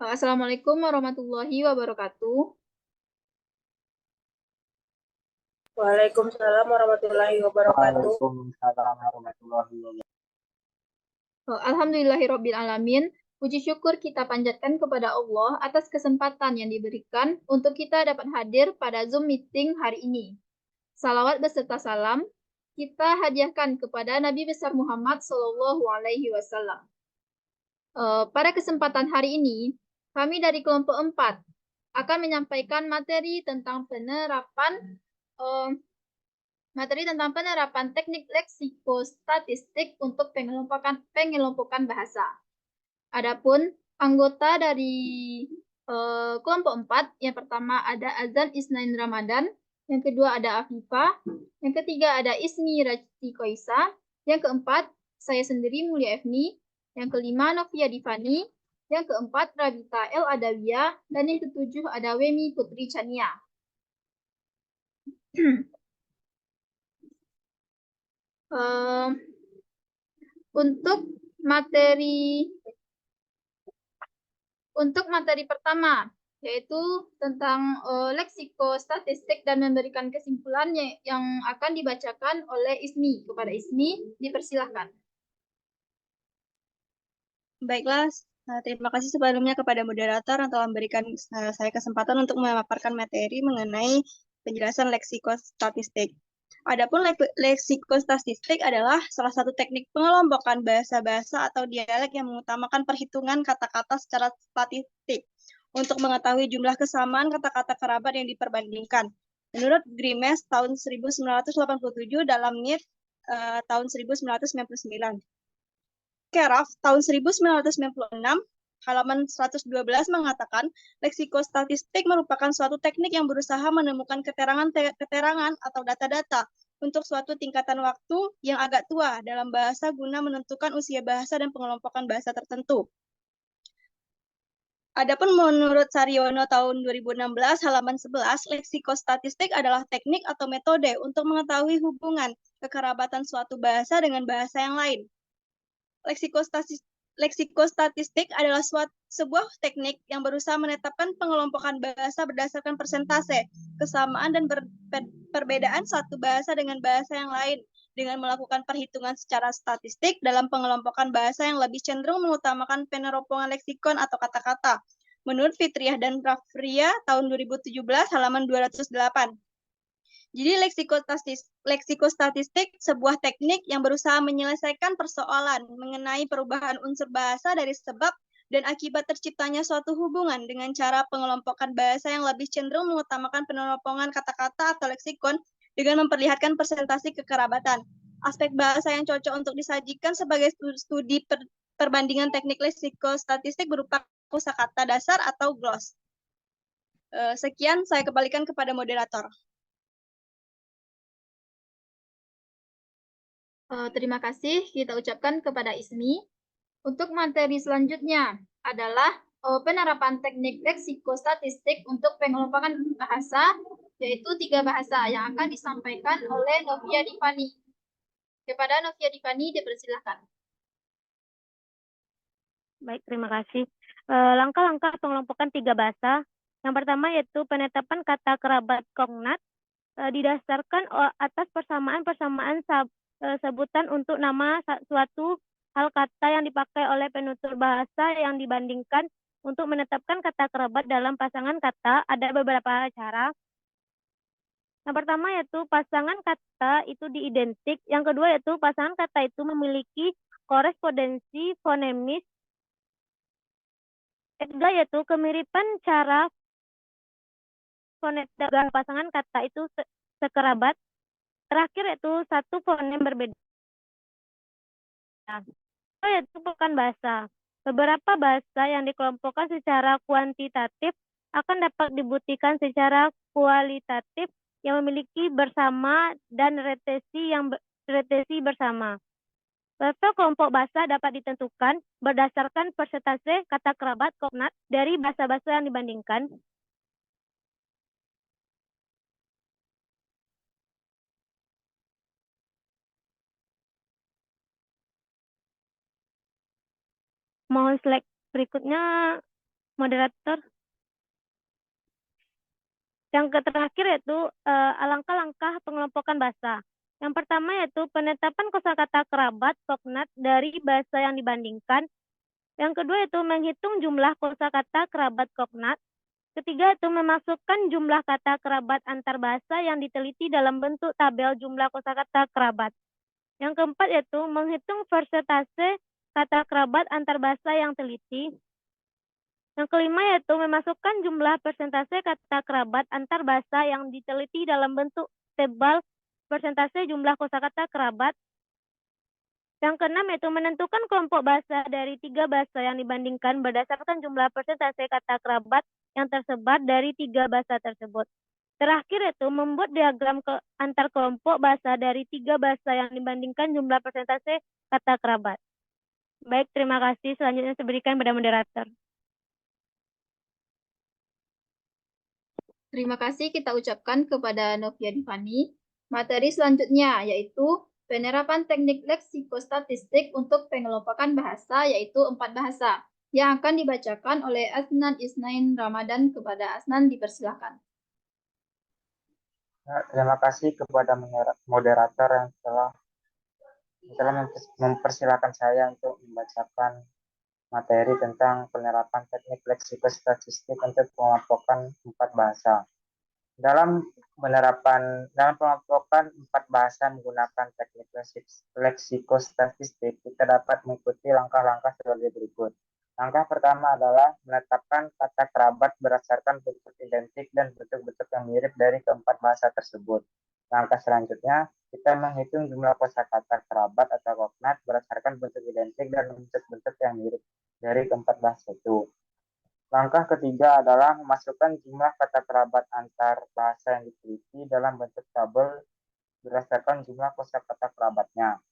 Assalamualaikum warahmatullahi wabarakatuh. Waalaikumsalam warahmatullahi wabarakatuh. Waalaikumsalam warahmatullahi wabarakatuh. Alhamdulillahirabbil alamin. Puji syukur kita panjatkan kepada Allah atas kesempatan yang diberikan untuk kita dapat hadir pada Zoom meeting hari ini. Salawat beserta salam kita hadiahkan kepada Nabi besar Muhammad Shallallahu Alaihi Wasallam. Pada kesempatan hari ini, kami dari kelompok 4 akan menyampaikan materi tentang penerapan teknik leksikostatistik untuk pengelompokan bahasa. Adapun anggota dari kelompok 4, yang pertama ada Azan Isnain Ramadan, yang kedua ada Afifah, yang ketiga ada Ismi Rajti Koisa, yang keempat saya sendiri Mulia Efni, yang kelima Novia Divani, yang keempat Rabita El Adawiyah, dan yang ketujuh ada Wemi Putri Chania. Untuk materi pertama, yaitu tentang leksikostatistik dan memberikan kesimpulannya yang akan dibacakan oleh Ismi. Kepada Ismi, dipersilahkan. Baiklah, terima kasih sebelumnya kepada moderator yang telah memberikan saya kesempatan untuk memaparkan materi mengenai penjelasan leksikostatistik. Adapun leksikostatistik adalah salah satu teknik pengelompokan bahasa-bahasa atau dialek yang mengutamakan perhitungan kata-kata secara statistik untuk mengetahui jumlah kesamaan kata-kata kerabat yang diperbandingkan. Menurut Grimes tahun 1987 dalam NIT tahun 1999. Keraf tahun 1996 halaman 112 mengatakan, leksikostatistik merupakan suatu teknik yang berusaha menemukan keterangan atau data-data untuk suatu tingkatan waktu yang agak tua dalam bahasa guna menentukan usia bahasa dan pengelompokan bahasa tertentu. Adapun menurut Saryono tahun 2016 halaman 11, leksikostatistik adalah teknik atau metode untuk mengetahui hubungan kekerabatan suatu bahasa dengan bahasa yang lain. Leksikostatistik adalah sebuah teknik yang berusaha menetapkan pengelompokan bahasa berdasarkan persentase, kesamaan dan perbedaan satu bahasa dengan bahasa yang lain, dengan melakukan perhitungan secara statistik dalam pengelompokan bahasa yang lebih cenderung mengutamakan peneropongan leksikon atau kata-kata. Menurut Fitriah dan Rafria tahun 2017 halaman 208. Jadi leksikostatistik sebuah teknik yang berusaha menyelesaikan persoalan mengenai perubahan unsur bahasa dari sebab dan akibat terciptanya suatu hubungan dengan cara pengelompokan bahasa yang lebih cenderung mengutamakan peneropongan kata-kata atau leksikon dengan memperlihatkan persentase kekerabatan. Aspek bahasa yang cocok untuk disajikan sebagai studi perbandingan teknik leksikostatistik berupa kosakata dasar atau gloss. Sekian, saya kembalikan kepada moderator. Terima kasih kita ucapkan kepada Ismi. Untuk materi selanjutnya adalah penerapan teknik leksikostatistik untuk pengelompokan bahasa, yaitu 3 bahasa yang akan disampaikan oleh Novia Divani. Kepada Novia Divani, dipersilakan. Baik, terima kasih. Langkah-langkah pengelompokan 3 bahasa. Yang pertama yaitu penetapan kata kerabat kognat didasarkan atas persamaan-persamaan sebutan untuk nama suatu hal kata yang dipakai oleh penutur bahasa yang dibandingkan. Untuk menetapkan kata kerabat dalam pasangan kata ada beberapa cara. Yang pertama yaitu pasangan kata itu diidentik. Yang kedua yaitu pasangan kata itu memiliki korespondensi fonemis. Ketiga yaitu kemiripan cara fonetik dalam pasangan kata itu sekerabat. Terakhir yaitu satu fonem berbeda. Yaitu bukan bahasa. Beberapa bahasa yang dikelompokkan secara kuantitatif akan dapat dibuktikan secara kualitatif yang memiliki bersama dan retesi bersama. Level kelompok bahasa dapat ditentukan berdasarkan persentase kata kerabat kognat dari bahasa-bahasa yang dibandingkan. Mohon slide berikutnya, moderator. Yang terakhir yaitu langkah-langkah pengelompokan bahasa. Yang pertama yaitu penetapan kosakata kerabat kognat dari bahasa yang dibandingkan. Yang kedua yaitu menghitung jumlah kosakata kerabat kognat. Ketiga yaitu memasukkan jumlah kata kerabat antar bahasa yang diteliti dalam bentuk tabel jumlah kosakata kerabat. Yang keempat yaitu menghitung persentase kata kerabat antar bahasa yang teliti. Yang kelima yaitu memasukkan jumlah persentase kata kerabat antar bahasa yang diteliti dalam bentuk tabel persentase jumlah kosakata kerabat. Yang keenam yaitu menentukan kelompok bahasa dari 3 bahasa yang dibandingkan berdasarkan jumlah persentase kata kerabat yang tersebar dari 3 bahasa tersebut. Terakhir yaitu membuat diagram antar kelompok bahasa dari 3 bahasa yang dibandingkan jumlah persentase kata kerabat. Baik, terima kasih. Selanjutnya saya berikan pada moderator. Terima kasih kita ucapkan kepada Novia Divani. Materi selanjutnya yaitu penerapan teknik leksikostatistik untuk pengelompokan bahasa, yaitu 4 bahasa, yang akan dibacakan oleh Asnan Isnain Ramadan. Kepada Asnan dipersilakan. Terima kasih kepada moderator yang telah mempersilakan saya untuk membacakan materi tentang penerapan teknik leksikostatistik untuk pengelompokan 4 bahasa. Dalam pengelompokan 4 bahasa menggunakan teknik leksikostatistik, kita dapat mengikuti langkah-langkah sebagai berikut. Langkah pertama adalah menetapkan kata kerabat berdasarkan bentuk identik dan bentuk-bentuk yang mirip dari keempat bahasa tersebut. Langkah selanjutnya, kita menghitung jumlah kosakata kerabat atau kognat berdasarkan bentuk identik dan bentuk-bentuk yang mirip dari keempat bahasa itu. Langkah ketiga adalah memasukkan jumlah kata kerabat antar bahasa yang diteliti dalam bentuk tabel berdasarkan jumlah kosakata kerabatnya.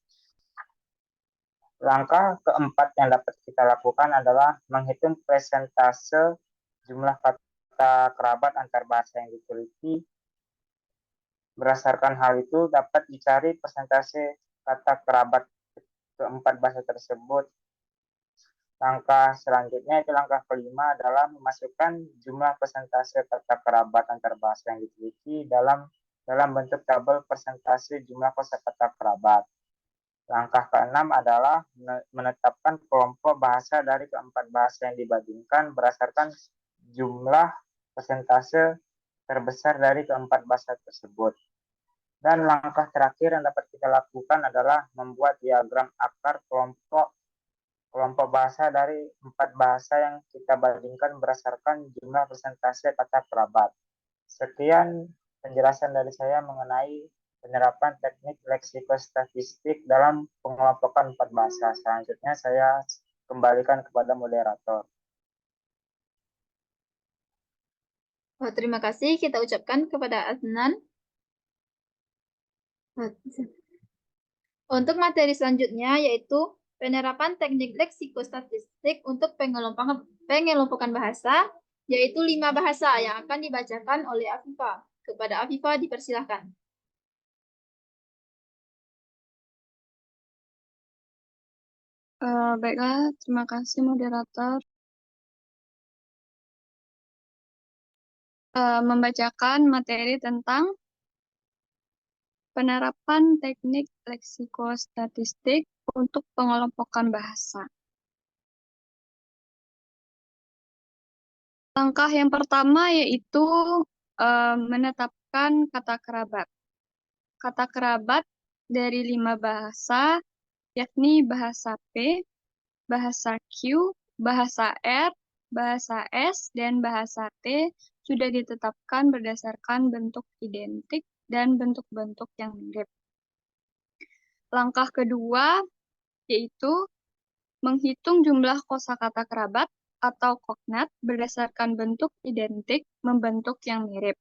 Langkah keempat yang dapat kita lakukan adalah menghitung persentase jumlah kata kerabat antar bahasa yang diteliti. Berdasarkan hal itu dapat dicari persentase kata kerabat keempat bahasa tersebut. Langkah selanjutnya itu langkah kelima adalah memasukkan jumlah persentase kata kerabat antar bahasa yang diteliti dalam bentuk tabel persentase jumlah kosakata kerabat. Langkah keenam adalah menetapkan kelompok bahasa dari keempat bahasa yang dibandingkan berdasarkan jumlah persentase terbesar dari keempat bahasa tersebut. Dan langkah terakhir yang dapat kita lakukan adalah membuat diagram akar kelompok bahasa dari 4 bahasa yang kita bandingkan berdasarkan jumlah persentase kata kerabat. Sekian penjelasan dari saya mengenai penerapan teknik leksikostatistik dalam pengelompokan 4 bahasa. Selanjutnya saya kembalikan kepada moderator. Terima kasih kita ucapkan kepada Adnan. Untuk materi selanjutnya yaitu penerapan teknik leksikostatistik untuk pengelompokan bahasa, yaitu 5 bahasa yang akan dibacakan oleh Afifah. Kepada Afifah dipersilahkan. Baiklah, terima kasih moderator. Membacakan materi tentang penerapan teknik leksikostatistik untuk pengelompokan bahasa. Langkah yang pertama yaitu menetapkan kata kerabat. Kata kerabat dari 5 bahasa, yakni bahasa P, bahasa Q, bahasa R, bahasa S, dan bahasa T sudah ditetapkan berdasarkan bentuk identik dan bentuk-bentuk yang mirip. Langkah kedua yaitu menghitung jumlah kosakata kerabat atau kognat berdasarkan bentuk identik membentuk yang mirip.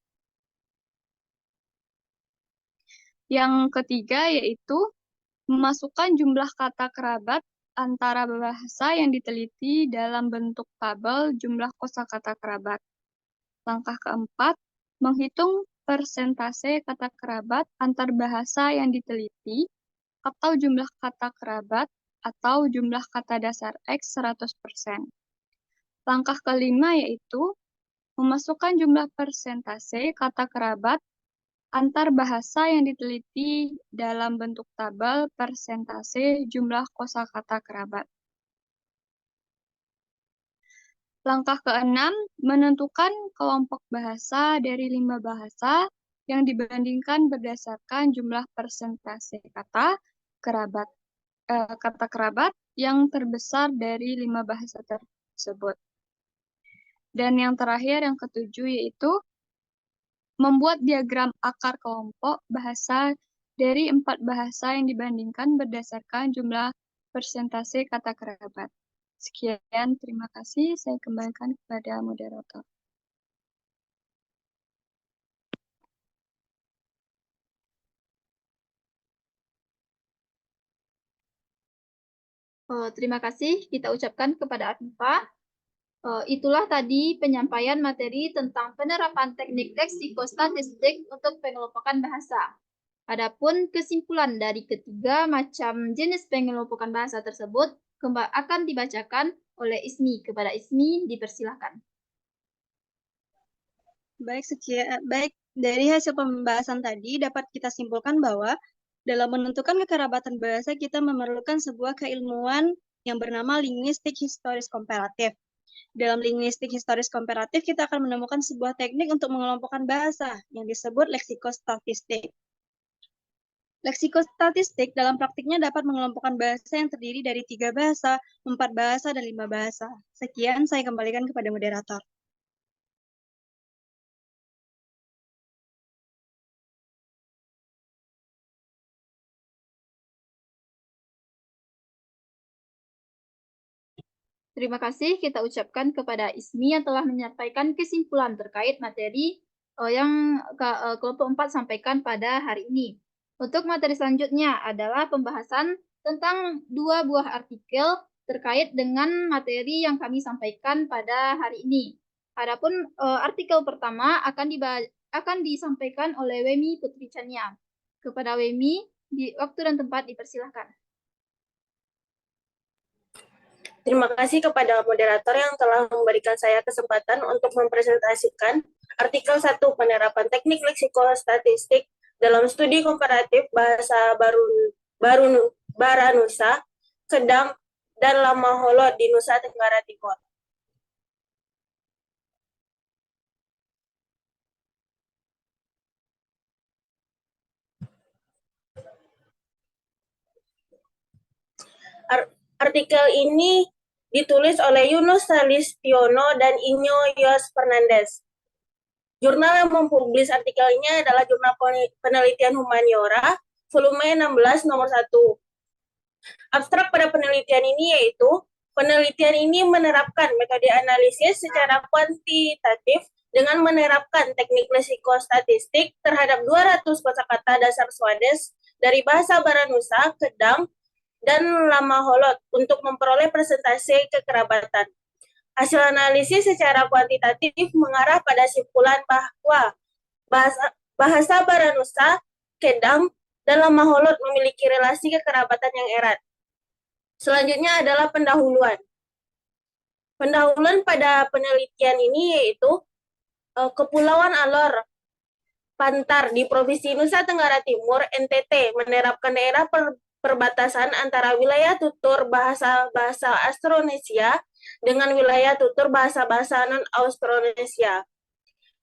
Yang ketiga yaitu memasukkan jumlah kata kerabat antara bahasa yang diteliti dalam bentuk tabel jumlah kosakata kerabat. Langkah keempat, menghitung persentase kata kerabat antar bahasa yang diteliti atau jumlah kata kerabat atau jumlah kata dasar X 100%. Langkah kelima yaitu memasukkan jumlah persentase kata kerabat antar bahasa yang diteliti dalam bentuk tabel persentase jumlah kosakata kerabat. Langkah keenam, menentukan kelompok bahasa dari 5 bahasa yang dibandingkan berdasarkan jumlah persentase kata kerabat yang terbesar dari 5 bahasa tersebut. Dan yang terakhir, yang ketujuh, yaitu membuat diagram akar kelompok bahasa dari 4 bahasa yang dibandingkan berdasarkan jumlah persentase kata kerabat. Sekian, terima kasih. Saya kembalikan kepada moderator. Terima kasih kita ucapkan kepada Afifa. Itulah tadi penyampaian materi tentang penerapan teknik leksikostatistik untuk pengelompokan bahasa. Adapun kesimpulan dari ketiga macam jenis pengelompokan bahasa tersebut akan dibacakan oleh Ismi. Kepada Ismi, dipersilahkan. Baik, dari hasil pembahasan tadi dapat kita simpulkan bahwa dalam menentukan kekerabatan bahasa kita memerlukan sebuah keilmuan yang bernama linguistik historis komparatif. Dalam linguistik historis komparatif kita akan menemukan sebuah teknik untuk mengelompokkan bahasa yang disebut leksikostatistik. Leksikostatistik dalam praktiknya dapat mengelompokkan bahasa yang terdiri dari 3 bahasa, 4 bahasa, dan 5 bahasa. Sekian, saya kembalikan kepada moderator. Terima kasih kita ucapkan kepada Ismi yang telah menyampaikan kesimpulan terkait materi yang kelompok 4 sampaikan pada hari ini. Untuk materi selanjutnya adalah pembahasan tentang 2 buah artikel terkait dengan materi yang kami sampaikan pada hari ini. Adapun artikel pertama akan disampaikan oleh Wemi Putri Chania. Kepada Wemi, di waktu dan tempat dipersilahkan. Terima kasih kepada moderator yang telah memberikan saya kesempatan untuk mempresentasikan artikel 1 penerapan teknik leksikostatistik dalam studi komparatif bahasa Baranusa, Kedang, dan Lamaholot di Nusa Tenggara Timur. Artikel ini ditulis oleh Yunus Salistiono dan Inyo Yos Fernandez. Jurnal yang mempublis artikelnya adalah Jurnal Penelitian Humaniora, volume 16, nomor 1. Abstrak pada penelitian ini yaitu, penelitian ini menerapkan metode analisis secara kuantitatif dengan menerapkan teknik leksikostatistik terhadap 200 kosakata dasar Swades dari bahasa Baranusa, Kedang, dan Lamaholot untuk memperoleh persentase kekerabatan. Hasil analisis secara kuantitatif mengarah pada simpulan bahwa bahasa Baranusa, Kedang, dan Lamaholot memiliki relasi kekerabatan yang erat. Selanjutnya adalah pendahuluan. Pendahuluan pada penelitian ini yaitu Kepulauan Alor Pantar di Provinsi Nusa Tenggara Timur, NTT, menerapkan daerah perbatasan antara wilayah tutur bahasa-bahasa Austronesia dengan wilayah tutur bahasa-bahasa non-Austronesia.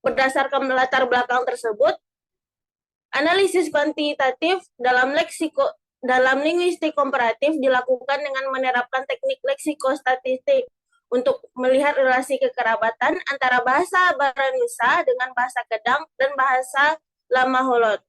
Berdasarkan latar belakang tersebut, analisis kuantitatif dalam linguistik komparatif dilakukan dengan menerapkan teknik leksikostatistik untuk melihat relasi kekerabatan antara bahasa Baranusa dengan bahasa Kedang dan bahasa Lamaholot.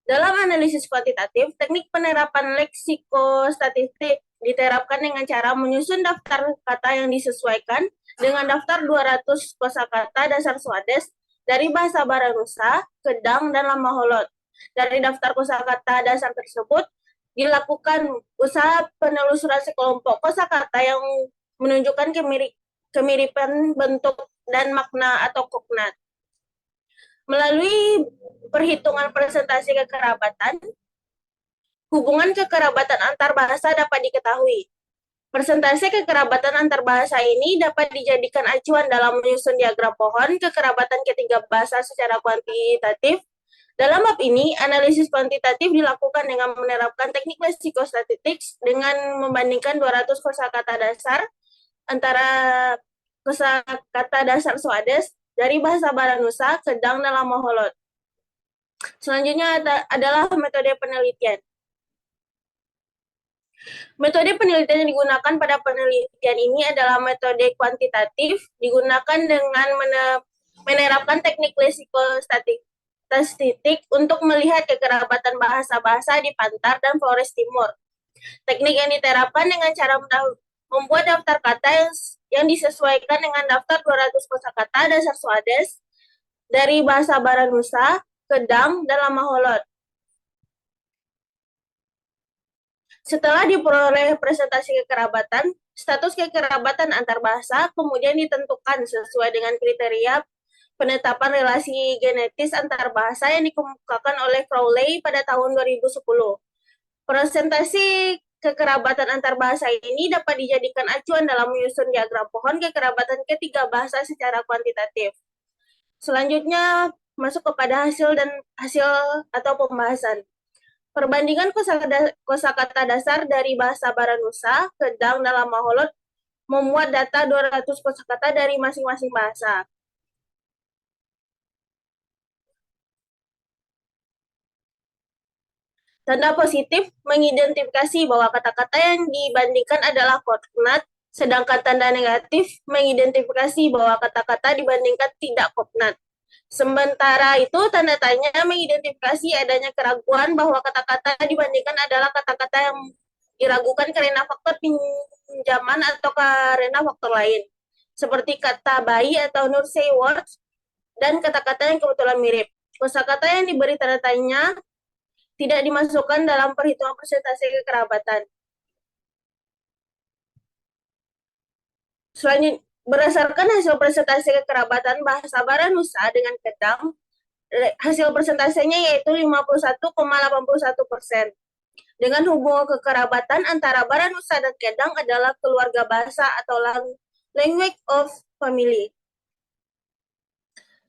Dalam analisis kuantitatif, teknik penerapan leksikostatistik diterapkan dengan cara menyusun daftar kata yang disesuaikan dengan daftar 200 kosakata dasar Swades dari bahasa Baranusa, Kedang, dan Lamaholot. Dari daftar kosakata dasar tersebut, dilakukan usaha penelusuran sekelompok kosakata yang menunjukkan kemiripan bentuk dan makna atau kognat. Melalui perhitungan presentasi kekerabatan, hubungan kekerabatan antar bahasa dapat diketahui. Persentase kekerabatan antar bahasa ini dapat dijadikan acuan dalam menyusun diagram pohon kekerabatan ketiga bahasa secara kuantitatif. Dalam bab ini, analisis kuantitatif dilakukan dengan menerapkan teknik leksikostatistik dengan membandingkan 200 kosakata dasar antara kosakata dasar Swades dari bahasa Baranusa, Kedang, dan Lamaholot. Selanjutnya adalah metode penelitian. Metode penelitian yang digunakan pada penelitian ini adalah metode kuantitatif, digunakan dengan menerapkan teknik leksikostatistik untuk melihat kekerabatan bahasa-bahasa di Pantar dan Flores Timur. Teknik yang diterapkan dengan cara membuat daftar kata yang disesuaikan dengan daftar 200 kosakata dasar Swades dari bahasa Baranusa, Kedang, dan Lamaholot. Setelah diperoleh presentasi kekerabatan, status kekerabatan antar bahasa kemudian ditentukan sesuai dengan kriteria penetapan relasi genetis antar bahasa yang dikemukakan oleh Crowley pada tahun 2010. Presentasi kekerabatan antar bahasa ini dapat dijadikan acuan dalam menyusun diagram pohon kekerabatan ketiga bahasa secara kuantitatif. Selanjutnya masuk kepada hasil atau pembahasan. Perbandingan kosakata dasar dari bahasa Baranusa, Kedang, dan Lamaholot memuat data 200 kosakata dari masing-masing bahasa. Tanda positif mengidentifikasi bahwa kata-kata yang dibandingkan adalah kognat, sedangkan tanda negatif mengidentifikasi bahwa kata-kata dibandingkan tidak kognat. Sementara itu, tanda tanya mengidentifikasi adanya keraguan bahwa kata-kata dibandingkan adalah kata-kata yang diragukan karena faktor pinjaman atau karena faktor lain, seperti kata bayi atau nursery words, dan kata-kata yang kebetulan mirip. Kosakata yang diberi tanda tanya tidak dimasukkan dalam perhitungan persentase kekerabatan. Selanjutnya, berdasarkan hasil presentasi kekerabatan bahasa Baranusa dengan Kedang, hasil persentasenya yaitu 51,81%. Dengan hubungan kekerabatan antara Baranusa dan Kedang adalah keluarga bahasa atau language of family.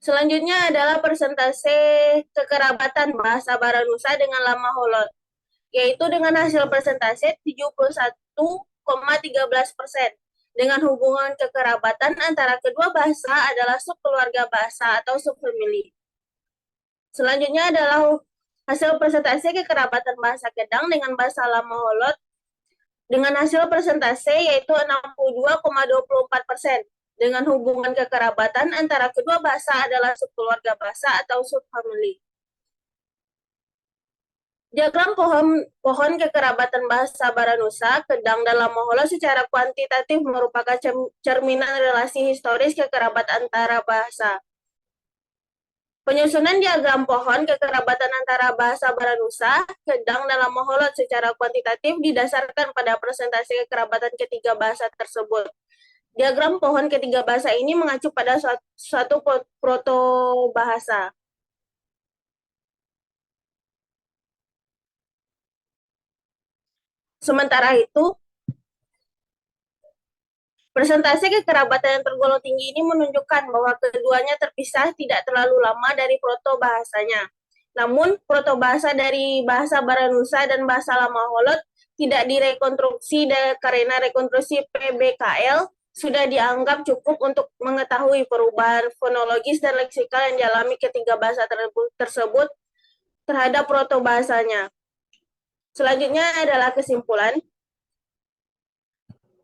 Selanjutnya adalah persentase kekerabatan bahasa Baranusa dengan Lamaholot, yaitu dengan hasil persentase 71,13%. Dengan hubungan kekerabatan antara kedua bahasa adalah subkeluarga bahasa atau subfamily. Selanjutnya adalah hasil persentase kekerabatan bahasa Kedang dengan bahasa Lamaholot dengan hasil persentase yaitu 62,24%. Dengan hubungan kekerabatan antara kedua bahasa adalah subkeluarga bahasa atau subfamily. Diagram pohon kekerabatan bahasa Baranusa, Kedang, dan Lamaholot secara kuantitatif merupakan cerminan relasi historis kekerabatan antara bahasa. Penyusunan diagram pohon kekerabatan antara bahasa Baranusa, Kedang, dan Lamaholot secara kuantitatif didasarkan pada presentasi kekerabatan ketiga bahasa tersebut. Diagram pohon ketiga bahasa ini mengacu pada suatu protobahasa. Sementara itu, presentasi kekerabatan yang tergolong tinggi ini menunjukkan bahwa keduanya terpisah tidak terlalu lama dari protobahasanya. Namun, protobahasa dari bahasa Baranusa dan bahasa Lamaholot tidak direkonstruksi karena rekonstruksi PBKL sudah dianggap cukup untuk mengetahui perubahan fonologis dan leksikal yang dialami ketiga bahasa tersebut terhadap protobahasanya. Selanjutnya adalah kesimpulan.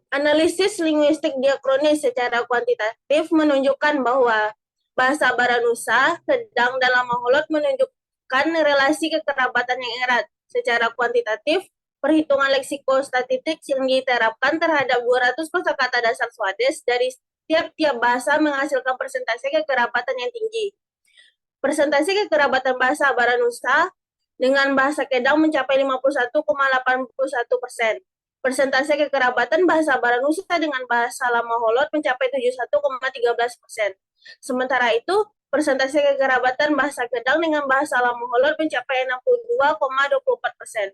Analisis linguistik diakronis secara kuantitatif menunjukkan bahwa bahasa Baranusa, Kedang, dan Lamaholot menunjukkan relasi kekerabatan yang erat. Secara kuantitatif, perhitungan leksikostatistik yang diterapkan terhadap 200 kosakata dasar Swades dari tiap-tiap bahasa menghasilkan persentase kekerabatan yang tinggi. Persentase kekerabatan bahasa Baranusa dengan bahasa Kedang mencapai 51,81%. Persentase kekerabatan bahasa Baranusa dengan bahasa Lamaholot mencapai 71,13%. Sementara itu, persentase kekerabatan bahasa Kedang dengan bahasa Lamaholot mencapai 62,24%.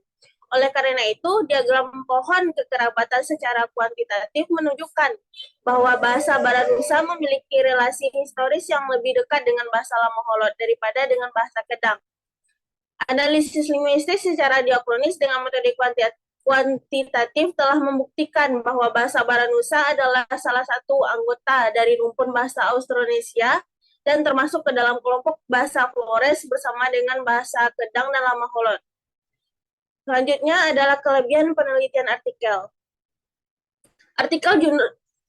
Oleh karena itu, diagram pohon kekerabatan secara kuantitatif menunjukkan bahwa bahasa Baranusa memiliki relasi historis yang lebih dekat dengan bahasa Lamoholot daripada dengan bahasa Kedang. Analisis linguistik secara diakronis dengan metode kuantitatif telah membuktikan bahwa bahasa Baranusa adalah salah satu anggota dari rumpun bahasa Austronesia dan termasuk ke dalam kelompok bahasa Flores bersama dengan bahasa Kedang dan Lamoholot. Selanjutnya adalah kelebihan penelitian artikel.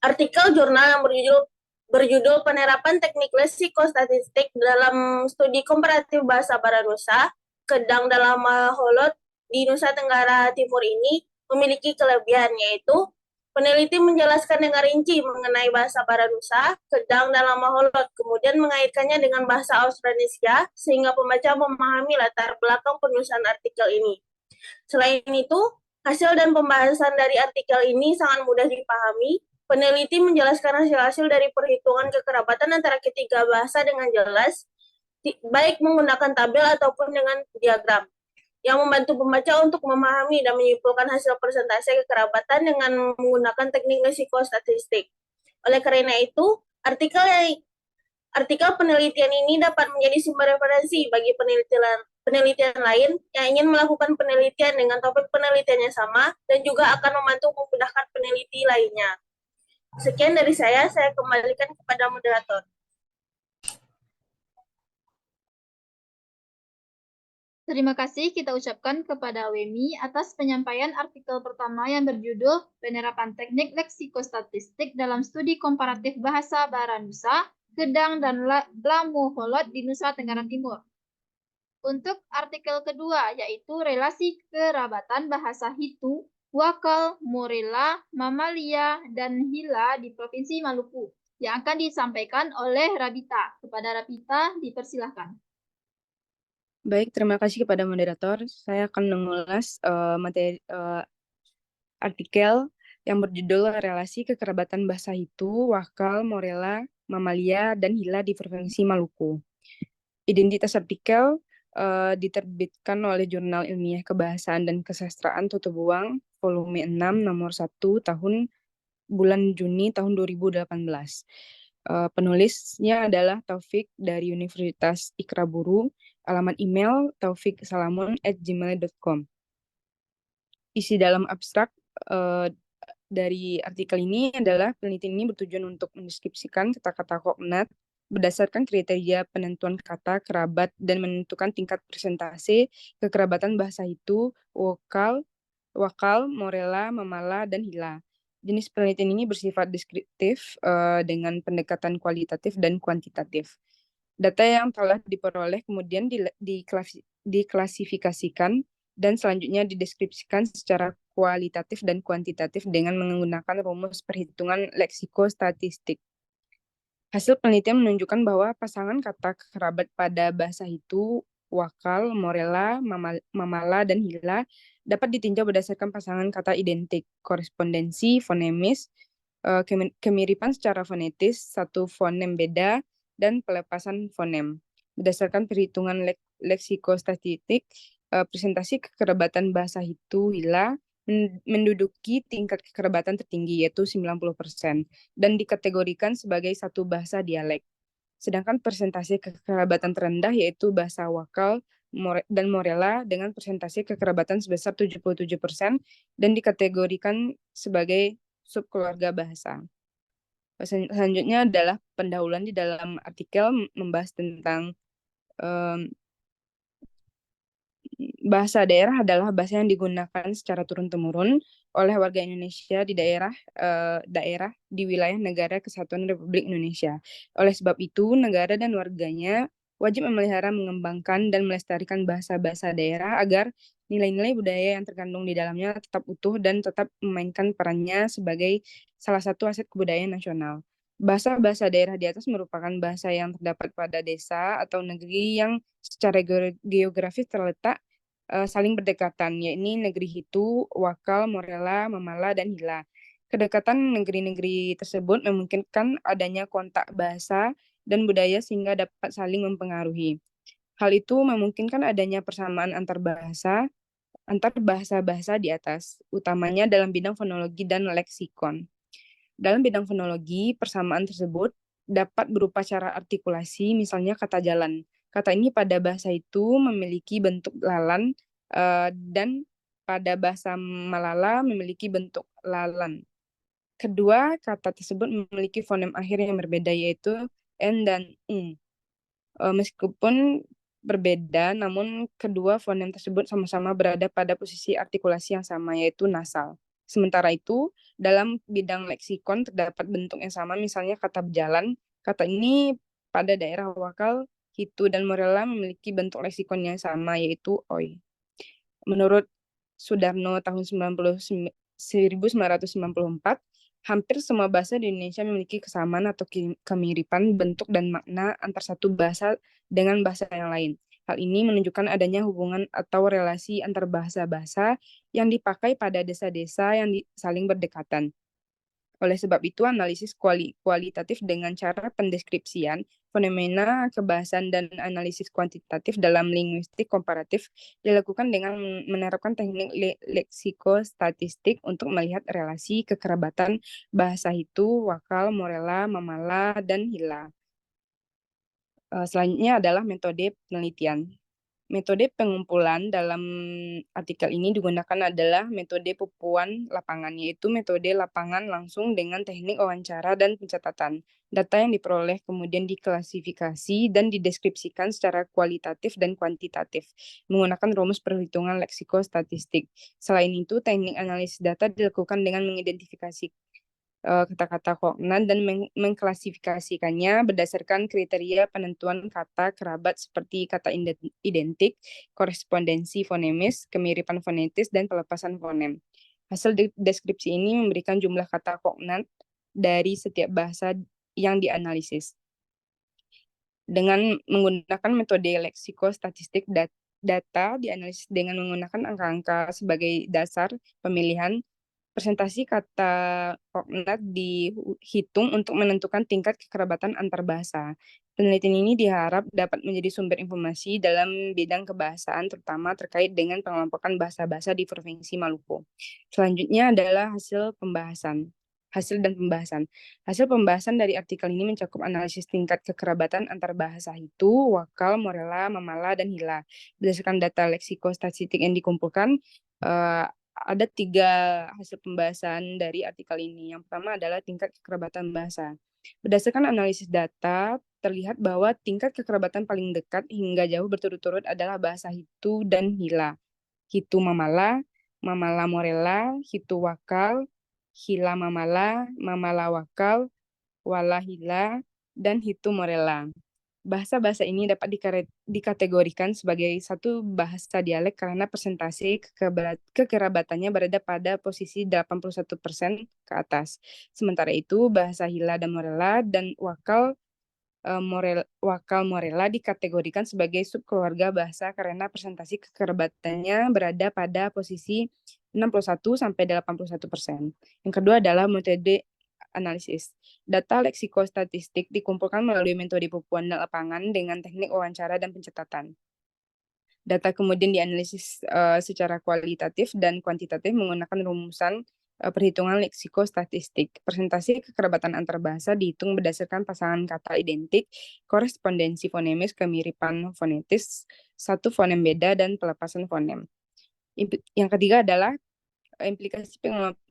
Artikel jurnal yang berjudul Penerapan Teknik Leksikostatistik dalam Studi Komparatif Bahasa Baranusa, Kedang dan Lamoholot di Nusa Tenggara Timur ini memiliki kelebihan, yaitu peneliti menjelaskan dengan rinci mengenai bahasa Baranusa, Kedang dan Lamoholot, kemudian mengaitkannya dengan bahasa Austronesia sehingga pembaca memahami latar belakang penulisan artikel ini. Selain itu, hasil dan pembahasan dari artikel ini sangat mudah dipahami. Peneliti menjelaskan hasil-hasil dari perhitungan kekerabatan antara ketiga bahasa dengan jelas, baik menggunakan tabel ataupun dengan diagram, yang membantu pembaca untuk memahami dan menyimpulkan hasil persentase kekerabatan dengan menggunakan teknik leksikostatistik. Oleh karena itu, artikel penelitian ini dapat menjadi sumber referensi bagi penelitian lain yang ingin melakukan penelitian dengan topik penelitiannya sama dan juga akan membantu memudahkan peneliti lainnya. Sekian dari saya kembalikan kepada moderator. Terima kasih kita ucapkan kepada Wemi atas penyampaian artikel pertama yang berjudul Penerapan Teknik Leksikostatistik dalam Studi Komparatif Bahasa Baranusa, Kedang dan Lamoholot di Nusa Tenggara Timur. Untuk artikel kedua, yaitu relasi kerabatan bahasa Hitu, Wakal, Morela, Mamalia, dan Hila di Provinsi Maluku, yang akan disampaikan oleh Rabita. Kepada Rabita, dipersilahkan. Baik, terima kasih kepada moderator. Saya akan mengulas materi artikel yang berjudul Relasi Kekerabatan Bahasa Hitu, Wakal, Morela, Mamalia, dan Hila di Provinsi Maluku. Identitas artikel diterbitkan oleh Jurnal Ilmiah Kebahasaan dan Kesastraan Tutu Buang, volume 6, nomor 1, tahun bulan Juni tahun 2018. Penulisnya adalah Taufik dari Universitas Ikraburu, alamat email taufiksalamun@gmail.com. Isi dalam abstrak dari artikel ini adalah penelitian ini bertujuan untuk mendeskripsikan kata-kata kognat berdasarkan kriteria penentuan kata kerabat dan menentukan tingkat persentase kekerabatan bahasa Hitu, Wakal, Morela, Mamala, dan Hila. Jenis penelitian ini bersifat deskriptif dengan pendekatan kualitatif dan kuantitatif. Data yang telah diperoleh kemudian diklasifikasikan dan selanjutnya dideskripsikan secara kualitatif dan kuantitatif dengan menggunakan rumus perhitungan leksikostatistik. Hasil penelitian menunjukkan bahwa pasangan kata kerabat pada bahasa Hitu, Wakal, Morela, Mamala, dan Hila dapat ditinjau berdasarkan pasangan kata identik, korespondensi fonemis, kemiripan secara fonetis, satu fonem beda, dan pelepasan fonem. Berdasarkan perhitungan leksikostatistik, presentasi kekerabatan bahasa Hitu, Hila menduduki tingkat kekerabatan tertinggi yaitu 90% dan dikategorikan sebagai satu bahasa dialek. Sedangkan persentase kekerabatan terendah yaitu bahasa Wakal dan Morela dengan persentase kekerabatan sebesar 77% dan dikategorikan sebagai subkeluarga bahasa. Selanjutnya adalah pendahuluan di dalam artikel membahas tentang bahasa daerah adalah bahasa yang digunakan secara turun-temurun oleh warga Indonesia di daerah di wilayah Negara Kesatuan Republik Indonesia. Oleh sebab itu, negara dan warganya wajib memelihara, mengembangkan, dan melestarikan bahasa-bahasa daerah agar nilai-nilai budaya yang terkandung di dalamnya tetap utuh dan tetap memainkan perannya sebagai salah satu aset kebudayaan nasional. Bahasa-bahasa daerah di atas merupakan bahasa yang terdapat pada desa atau negeri yang secara geografis terletak saling berdekatan, yakni negeri Hitu, Wakal, Morela, Mamala, dan Hila. Kedekatan negeri-negeri tersebut memungkinkan adanya kontak bahasa dan budaya sehingga dapat saling mempengaruhi. Hal itu memungkinkan adanya persamaan antar bahasa, antar bahasa-bahasa di atas, utamanya dalam bidang fonologi dan leksikon. Dalam bidang fonologi, persamaan tersebut dapat berupa cara artikulasi, misalnya kata jalan. Kata ini pada bahasa itu memiliki bentuk lalan dan pada bahasa Malala memiliki bentuk lalan. Kedua, kata tersebut memiliki fonem akhir yang berbeda, yaitu n dan ung. Meskipun berbeda, namun kedua fonem tersebut sama-sama berada pada posisi artikulasi yang sama, yaitu nasal. Sementara itu, dalam bidang leksikon terdapat bentuk yang sama, misalnya kata berjalan. Kata ini pada daerah Wakal, Hitu, dan Morella memiliki bentuk leksikon yang sama, yaitu oi. Menurut Sudarno tahun 1994, hampir semua bahasa di Indonesia memiliki kesamaan atau kemiripan bentuk dan makna antar satu bahasa dengan bahasa yang lain. Hal ini menunjukkan adanya hubungan atau relasi antar bahasa-bahasa yang dipakai pada desa-desa yang saling berdekatan. Oleh sebab itu, analisis kualitatif dengan cara pendeskripsian, fenomena kebahasaan, dan analisis kuantitatif dalam linguistik komparatif dilakukan dengan menerapkan teknik leksikostatistik untuk melihat relasi kekerabatan bahasa Hitu, Wakal, Morella, Mamala, dan Hilla. Selanjutnya adalah metode penelitian. Metode pengumpulan dalam artikel ini digunakan adalah metode pupuan lapangan, yaitu metode lapangan langsung dengan teknik wawancara dan pencatatan. Data yang diperoleh kemudian diklasifikasi dan dideskripsikan secara kualitatif dan kuantitatif menggunakan rumus perhitungan leksikostatistik. Selain itu, teknik analisis data dilakukan dengan mengidentifikasi kata-kata kognat dan mengklasifikasikannya berdasarkan kriteria penentuan kata kerabat seperti kata identik, korespondensi fonemis, kemiripan fonetis, dan pelepasan fonem. Hasil deskripsi ini memberikan jumlah kata kognat dari setiap bahasa yang dianalisis. Dengan menggunakan metode leksikostatistik, data dianalisis dengan menggunakan angka-angka sebagai dasar pemilihan. Presentasi kata kognat dihitung untuk menentukan tingkat kekerabatan antar bahasa. Penelitian ini diharap dapat menjadi sumber informasi dalam bidang kebahasaan, terutama terkait dengan pengelompokan bahasa-bahasa di Provinsi Maluku. Selanjutnya adalah hasil pembahasan. Hasil dan pembahasan. Hasil pembahasan dari artikel ini mencakup analisis tingkat kekerabatan antar bahasa Hitu, Wakal, Morella, Mamala, dan Hilla. Berdasarkan data leksikostatistik yang dikumpulkan, ada 3 hasil pembahasan dari artikel ini. Yang pertama adalah tingkat kekerabatan bahasa. Berdasarkan analisis data, terlihat bahwa tingkat kekerabatan paling dekat hingga jauh berturut-turut adalah bahasa Hitu dan Hilla. Hitu Mamala, Mamala Morella, Hitu Wakal, Hilla Mamala, Mamala Wakal, Wala Hilla, dan Hitu Morella. Bahasa-bahasa ini dapat dikategorikan sebagai satu bahasa dialek karena persentase kekerabatannya berada pada posisi 81% ke atas. Sementara itu, bahasa Hilla dan Morella dan Wakal Morella dikategorikan sebagai subkeluarga bahasa karena persentase kekerabatannya berada pada posisi 61-81%. Yang kedua adalah metode analisis. Data leksikostatistik dikumpulkan melalui metode pupuan lapangan dengan teknik wawancara dan pencatatan. Data kemudian dianalisis secara kualitatif dan kuantitatif menggunakan rumusan perhitungan leksikostatistik. Presentasi kekerabatan antar bahasa dihitung berdasarkan pasangan kata identik, korespondensi fonemis, kemiripan fonetis, satu fonem beda, dan pelepasan fonem. Yang ketiga adalah implikasi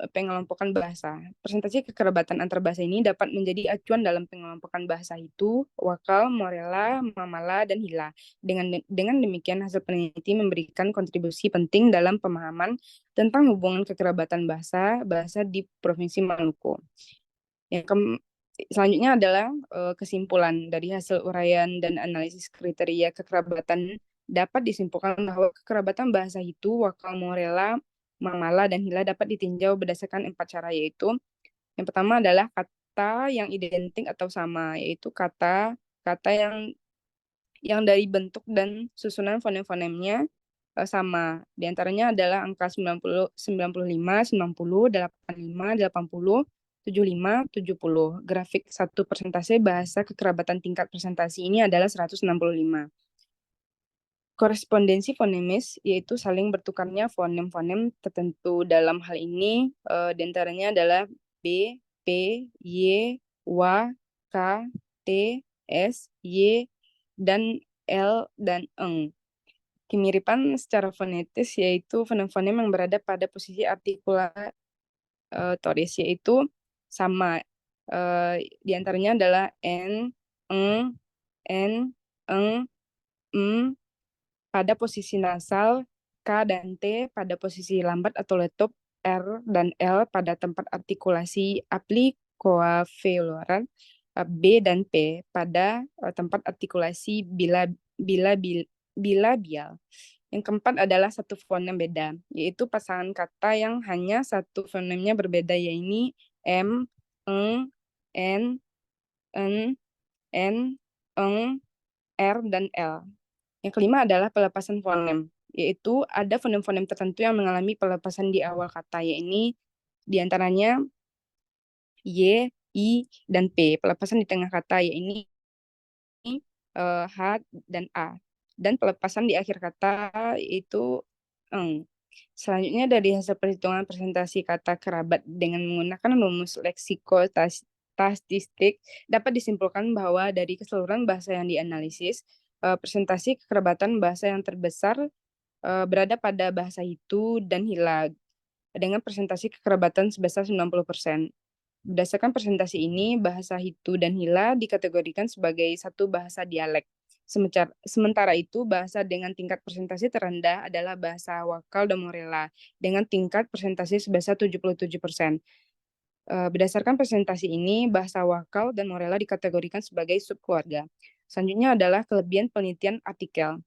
pengelompokan bahasa. Presentasi kekerabatan antar bahasa ini dapat menjadi acuan dalam pengelompokan bahasa Hitu, Wakal, Morella, Mamala, dan Hilla. Dengan demikian, hasil peneliti memberikan kontribusi penting dalam pemahaman tentang hubungan kekerabatan bahasa di Provinsi Maluku. Selanjutnya adalah kesimpulan dari hasil uraian dan analisis kriteria kekerabatan dapat disimpulkan bahwa kekerabatan bahasa Hitu, Wakal, Morella, Mamala, dan Hilla dapat ditinjau berdasarkan 4 cara, yaitu yang pertama adalah kata yang identik atau sama, yaitu kata yang dari bentuk dan susunan fonem-fonemnya sama. Di antaranya adalah angka 90, 95, 90, 85, 80, 75, 70. Grafik 1 persentase bahasa kekerabatan tingkat presentasi ini adalah 165. korespondensi fonemis, yaitu saling bertukarnya fonem-fonem tertentu. Dalam hal ini, diantaranya adalah B, P, Y, W, K, T, S, Y, dan L, dan Eng. Kemiripan secara fonetis yaitu fonem-fonem yang berada pada posisi artikulatoris, yaitu sama. Di antaranya adalah N, Eng, N, Eng, pada posisi nasal, K dan T pada posisi lambat atau letup, R dan L pada tempat artikulasi aplikoalveolar, B dan P pada tempat artikulasi bilabial. Yang keempat adalah satu fonem beda, yaitu pasangan kata yang hanya satu fonemnya berbeda, yaitu M, Eng, N, N, Eng, R, dan L. Yang kelima adalah pelepasan fonem, yaitu ada fonem-fonem tertentu yang mengalami pelepasan di awal kata, yaitu diantaranya Y, I, dan P. Pelepasan di tengah kata, yaitu H dan A. Dan pelepasan di akhir kata, yaitu Eng. Selanjutnya, dari hasil perhitungan presentasi kata kerabat dengan menggunakan rumus leksikostatistik, dapat disimpulkan bahwa dari keseluruhan bahasa yang dianalisis, presentasi kekerabatan bahasa yang terbesar berada pada bahasa Hitu dan Hila dengan presentasi kekerabatan sebesar 90%. Berdasarkan presentasi ini, bahasa Hitu dan Hila dikategorikan sebagai satu bahasa dialek. Sementara itu, bahasa dengan tingkat presentasi terendah adalah bahasa Wakal dan Morela dengan tingkat presentasi sebesar 77%. Berdasarkan presentasi ini, bahasa Wakal dan Morela dikategorikan sebagai subkeluarga. Selanjutnya adalah kelebihan penelitian artikel.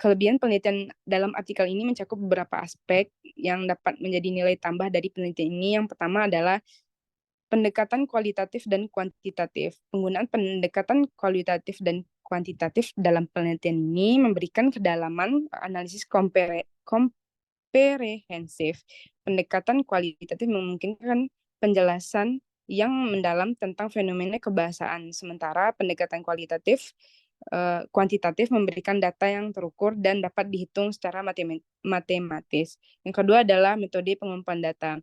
Kelebihan penelitian dalam artikel ini mencakup beberapa aspek yang dapat menjadi nilai tambah dari penelitian ini. Yang pertama adalah pendekatan kualitatif dan kuantitatif. Penggunaan pendekatan kualitatif dan kuantitatif dalam penelitian ini memberikan kedalaman analisis komprehensif. Pendekatan kualitatif memungkinkan penjelasan yang mendalam tentang fenomena kebahasaan, sementara pendekatan kuantitatif memberikan data yang terukur dan dapat dihitung secara matematis. Yang kedua adalah metode pengumpulan data.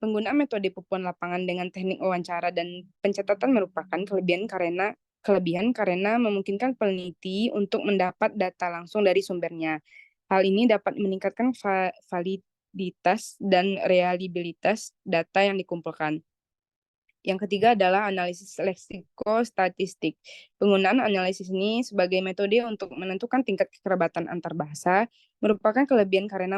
Penggunaan metode pengumpulan lapangan dengan teknik wawancara dan pencatatan merupakan kelebihan karena memungkinkan peneliti untuk mendapat data langsung dari sumbernya. Hal ini dapat meningkatkan validitas dan reliabilitas data yang dikumpulkan. Yang ketiga adalah analisis leksikostatistik. Penggunaan analisis ini sebagai metode untuk menentukan tingkat kekerabatan antar bahasa merupakan kelebihan karena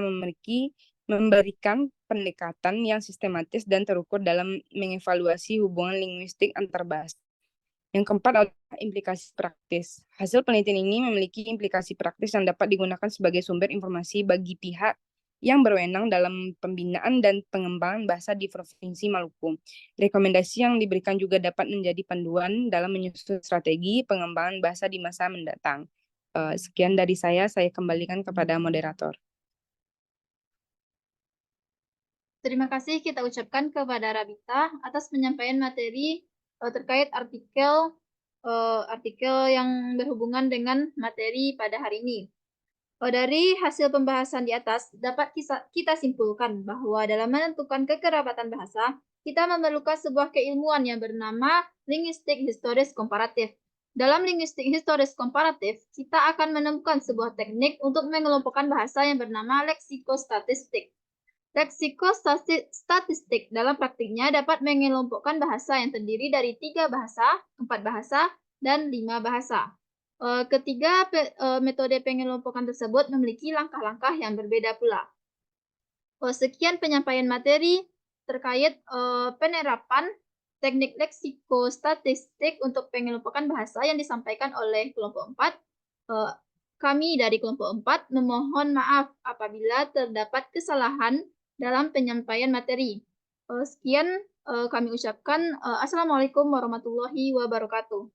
memberikan pendekatan yang sistematis dan terukur dalam mengevaluasi hubungan linguistik antar bahasa. Yang keempat adalah implikasi praktis. Hasil penelitian ini memiliki implikasi praktis yang dapat digunakan sebagai sumber informasi bagi pihak yang berwenang dalam pembinaan dan pengembangan bahasa di Provinsi Maluku. Rekomendasi yang diberikan juga dapat menjadi panduan dalam menyusun strategi pengembangan bahasa di masa mendatang. Sekian dari saya kembalikan kepada moderator. Terima kasih kita ucapkan kepada Rabita atas penyampaian materi terkait artikel yang berhubungan dengan materi pada hari ini. Dari hasil pembahasan di atas, dapat kita simpulkan bahwa dalam menentukan kekerabatan bahasa, kita memerlukan sebuah keilmuan yang bernama linguistik historis komparatif. Dalam linguistik historis komparatif, kita akan menemukan sebuah teknik untuk mengelompokkan bahasa yang bernama leksikostatistik. Leksikostatistik dalam praktiknya dapat mengelompokkan bahasa yang terdiri dari 3 bahasa, 4 bahasa, dan 5 bahasa. Ketiga metode pengelompokan tersebut memiliki langkah-langkah yang berbeda pula. Sekian penyampaian materi terkait penerapan teknik leksikostatistik untuk pengelompokan bahasa yang disampaikan oleh kelompok 4. Kami dari kelompok 4 memohon maaf apabila terdapat kesalahan dalam penyampaian materi. Sekian kami ucapkan. Assalamualaikum warahmatullahi wabarakatuh.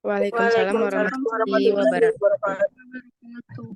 Waalaikumsalam warahmatullahi wabarakatuh.